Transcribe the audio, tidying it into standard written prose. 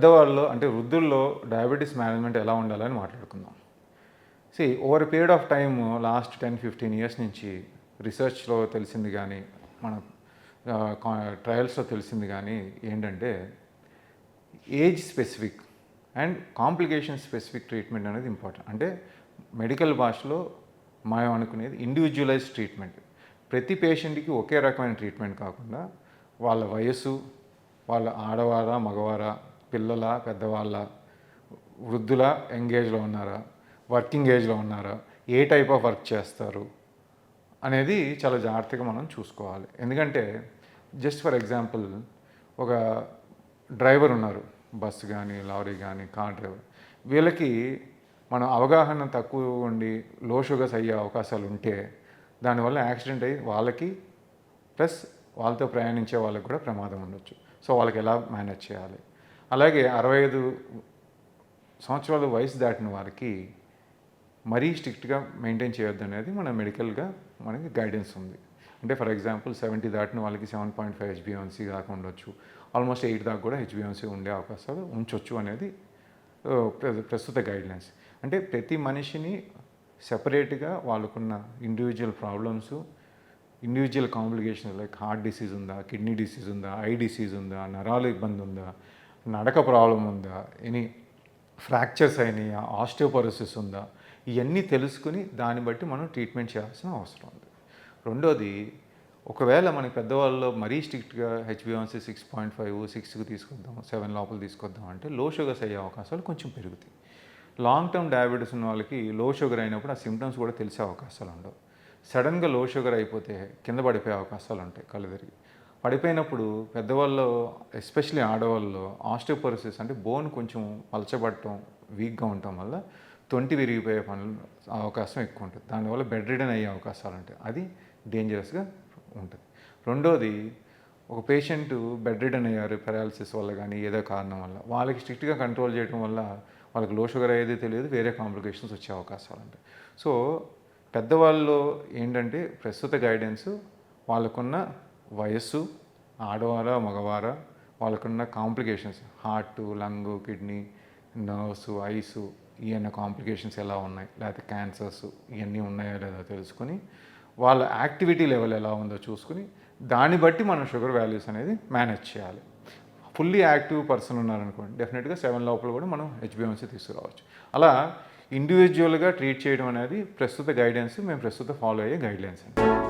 పెద్దవాళ్ళలో అంటే వృద్ధుల్లో diabetes management ఎలా ఉండాలని మాట్లాడుకుందాం. Over period of time last 10-15 years నుంచి రీసెర్చ్లో తెలిసింది కానీ మన ట్రయల్స్లో తెలిసింది కానీ ఏంటంటే age specific and complication specific treatment అనేది ఇంపార్టెంట్. అంటే మెడికల్ భాషలో మనం అనుకునేది ఇండివిజువలైజ్డ్ ట్రీట్మెంట్. ప్రతి పేషెంట్కి ఒకే రకమైన ట్రీట్మెంట్ కాకుండా వాళ్ళ వయస్సు, వాళ్ళ ఆడవారా మగవారా, పిల్లల పెద్దవాళ్ళ, వృద్ధుల ఎంగేజ్లో ఉన్నారా, వర్కింగ్ ఏజ్లో ఉన్నారా, ఏ టైప్ ఆఫ్ వర్క్ చేస్తారు అనేది చాలా జాగ్రత్తగా మనం చూసుకోవాలి. ఎందుకంటే జస్ట్ ఫర్ ఎగ్జాంపుల్ ఒక డ్రైవర్ ఉన్నారు, బస్సు కానీ లారీ కానీ కార్ డ్రైవర్, వీళ్ళకి మనం అవగాహన తక్కువ ఉండి లో షుగర్స్ అయ్యే అవకాశాలు ఉంటే దానివల్ల యాక్సిడెంట్ అయ్యి వాళ్ళకి ప్లస్ వాళ్ళతో ప్రయాణించే వాళ్ళకి కూడా ప్రమాదం ఉండొచ్చు. సో వాళ్ళకి ఎలా మేనేజ్ చేయాలి. అలాగే 65 సంవత్సరాల వయసు దాటిన వారికి మరీ స్ట్రిక్ట్గా మెయింటైన్ చేయొద్దు అనేది మన మెడికల్గా మనకి గైడెన్స్ ఉంది. అంటే ఫర్ ఎగ్జాంపుల్ 70 దాటిన వాళ్ళకి 7.5 హెచ్బిఎన్సీ దాకా ఉండొచ్చు, ఆల్మోస్ట్ 8 దాకా కూడా హెచ్బిఎన్సీ ఉండే అవకాశాలు ఉంచవచ్చు అనేది ప్రస్తుత గైడ్లైన్స్. అంటే ప్రతి మనిషిని సెపరేట్గా వాళ్ళకున్న individual problems, individual complications like heart disease ఉందా, కిడ్నీ డిసీజ్ ఉందా, ఐ డిసీజ్ ఉందా, నరాల ఇబ్బంది ఉందా, నడక ప్రాబ్లం ఉందా, ఎనీ ఫ్రాక్చర్స్ అయినాయా, ఆస్టియోపరోసిస్ ఉందా, ఇవన్నీ తెలుసుకుని దాన్ని బట్టి మనం ట్రీట్మెంట్ చేయాల్సిన అవసరం ఉంది. రెండోది, ఒకవేళ మనకి పెద్దవాళ్ళలో మరీ స్ట్రిక్ట్గా హెచ్బిఎన్సీ 6.5, 6కి తీసుకొద్దాం, 7 లోపల తీసుకొద్దాం అంటే లో షుగర్స్ అయ్యే అవకాశాలు కొంచెం పెరుగుతాయి. లాంగ్ టర్మ్ డయాబెటీస్ ఉన్న వాళ్ళకి లో షుగర్ అయినప్పుడు ఆ సిమ్టమ్స్ కూడా తెలిసే అవకాశాలు ఉండవు. సడన్గా లో షుగర్ అయిపోతే కింద పడిపోయే అవకాశాలు ఉంటాయి, కళ్ళు తిరిగి. పడిపోయినప్పుడు పెద్దవాళ్ళు ఎస్పెషలీ ఆడవాళ్ళలో ఆస్టియోపరోసిస్ అంటే బోన్ కొంచెం పలచబడటం, వీక్గా ఉండటం వల్ల తొంటి విరిగిపోయే అవకాశం ఎక్కువ ఉంటుంది. దానివల్ల బెడ్ రిడన్ అయ్యే అవకాశాలు ఉంటాయి. అది డేంజరస్గా ఉంటుంది. రెండోది, ఒక పేషెంట్ బెడ్ రిడన్ అయ్యారు పెరాలసిస్ వల్ల కానీ ఏదో కారణం వల్ల, వాళ్ళకి స్ట్రిక్ట్గా కంట్రోల్ చేయడం వల్ల వాళ్ళకి లో షుగర్ అయ్యేది తెలియదు, వేరే కాంప్లికేషన్స్ వచ్చే అవకాశాలు ఉంటాయి. సో పెద్దవాళ్ళలో ఏంటంటే ప్రస్తుత గైడెన్స్ వాళ్ళకున్న వయస్సు, ఆడవారా మగవారా, వాళ్ళకున్న complications heart, lung, kidney, nerves, ice, ఇవన్నీ కాంప్లికేషన్స్ ఎలా ఉన్నాయి, లేకపోతే క్యాన్సర్స్ ఇవన్నీ ఉన్నాయో లేదో తెలుసుకుని వాళ్ళ యాక్టివిటీ లెవెల్ ఎలా ఉందో చూసుకుని దాన్ని బట్టి మనం షుగర్ వాల్యూస్ అనేది మేనేజ్ చేయాలి. ఫుల్లీ యాక్టివ్ పర్సన్ ఉన్నారనుకోండి, డెఫినెట్గా 7 లోపల కూడా మనం హెచ్బిఎన్సీ తీసుకురావచ్చు. అలా ఇండివిజువల్గా ట్రీట్ చేయడం అనేది ప్రస్తుత గైడెన్స్, మేము ప్రస్తుతం ఫాలో అయ్యే గైడ్లైన్స్ అండి.